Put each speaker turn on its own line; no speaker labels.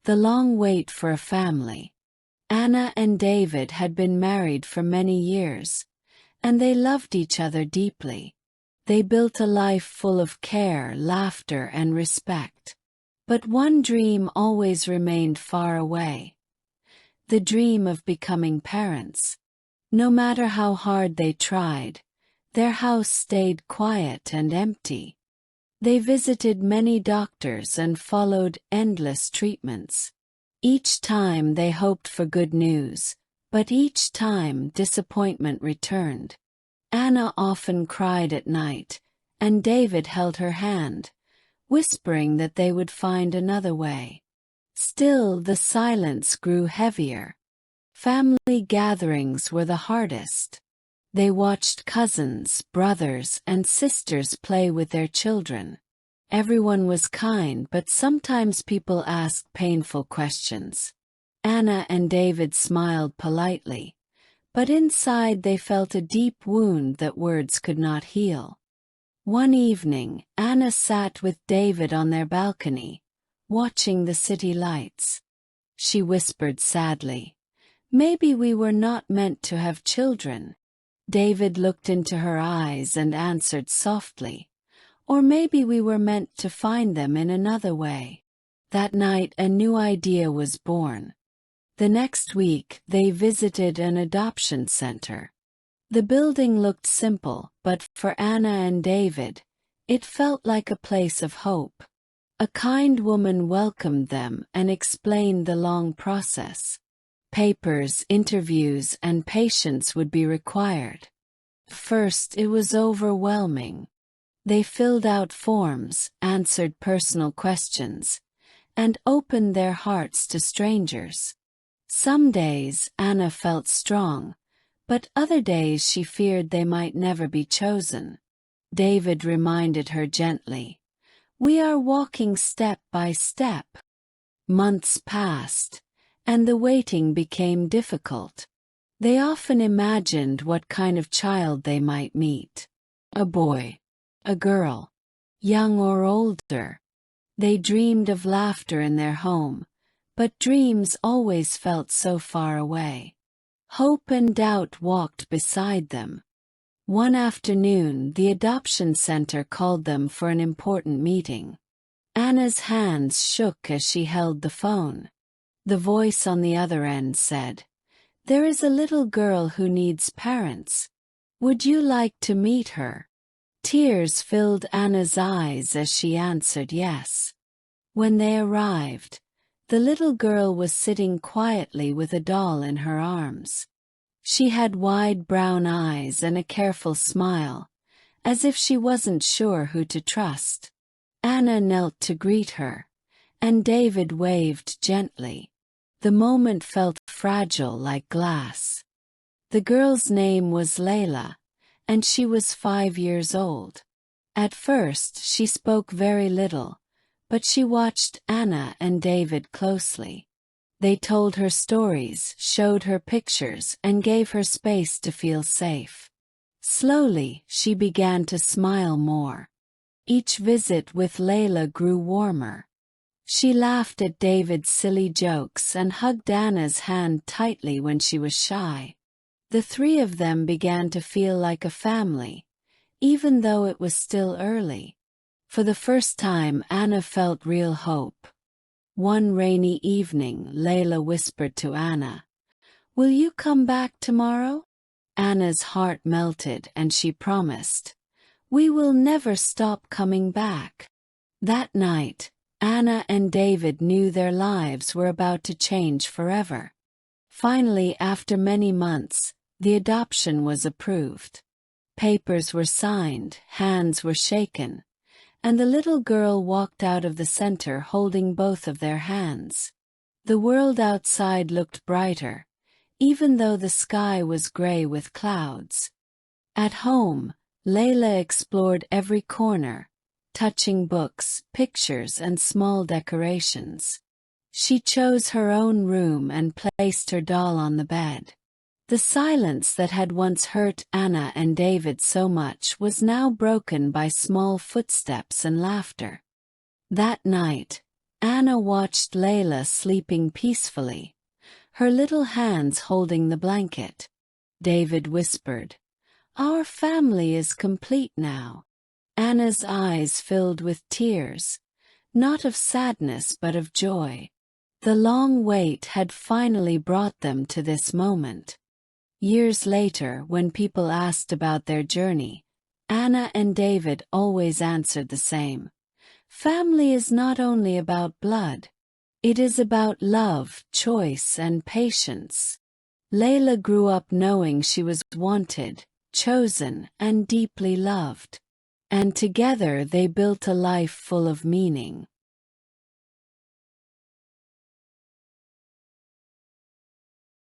The long wait for a family. Anna and David had been married for many years, and they loved each other deeply. They built a life full of care, laughter, and respect. But one dream always remained far away. The dream of becoming parents. No matter how hard they tried, their house stayed quiet and empty. They visited many doctors and followed endless treatments. Each time they hoped for good news, but each time disappointment returned. Anna often cried at night, and David held her hand, whispering that they would find another way. Still, the silence grew heavier. Family gatherings were the hardest. They watched cousins, brothers, and sisters play with their children. Everyone was kind, but sometimes people asked painful questions. Anna and David smiled politely, but inside they felt a deep wound that words could not heal. One evening, Anna sat with David on their balcony, watching the city lights. She whispered sadly, "Maybe we were not meant to have children." David looked into her eyes and answered softly, "Or maybe we were meant to find them in another way." That night a new idea was born. The next week they visited an adoption center. The building looked simple, but for Anna and David, it felt like a place of hope. A kind woman welcomed them and explained the long process. Papers, interviews, and patience would be required. First, it was overwhelming. They filled out forms, answered personal questions, and opened their hearts to strangers. Some days Anna felt strong, but other days she feared they might never be chosen. David reminded her gently, "We are walking step by step." Months passed, and the waiting became difficult. They often imagined what kind of child they might meet. A boy, a girl, young or older. They dreamed of laughter in their home, but dreams always felt so far away. Hope and doubt walked beside them. One afternoon, the adoption center called them for an important meeting. Anna's hands shook as she held the phone. The voice on the other end said, "There is a little girl who needs parents. Would you like to meet her?" Tears filled Anna's eyes as she answered yes. When they arrived, the little girl was sitting quietly with a doll in her arms. She had wide brown eyes and a careful smile, as if she wasn't sure who to trust. Anna knelt to greet her, and David waved gently. The moment felt fragile like glass. The girl's name was Layla, and she was 5 years old. At first she spoke very little, but she watched Anna and David closely. They told her stories, showed her pictures, and gave her space to feel safe. Slowly, she began to smile more. Each visit with Layla grew warmer. She laughed at David's silly jokes and hugged Anna's hand tightly when she was shy. The three of them began to feel like a family, even though it was still early. For the first time, Anna felt real hope. One rainy evening, Layla whispered to Anna, "Will you come back tomorrow?" Anna's heart melted and she promised, "We will never stop coming back." That night, Anna and David knew their lives were about to change forever. Finally, after many months, the adoption was approved. Papers were signed, hands were shaken, and the little girl walked out of the center holding both of their hands. The world outside looked brighter, even though the sky was gray with clouds. At home, Layla explored every corner, touching books, pictures, and small decorations. She chose her own room and placed her doll on the bed. The silence that had once hurt Anna and David so much was now broken by small footsteps and laughter. That night, Anna watched Layla sleeping peacefully, her little hands holding the blanket. David whispered, "Our family is complete now." Anna's eyes filled with tears, not of sadness but of joy. The long wait had finally brought them to this moment. Years later, when people asked about their journey, Anna and David always answered the same. Family is not only about blood. It is about love, choice, and patience. Layla grew up knowing she was wanted, chosen, and deeply loved. And together they built a life full of meaning.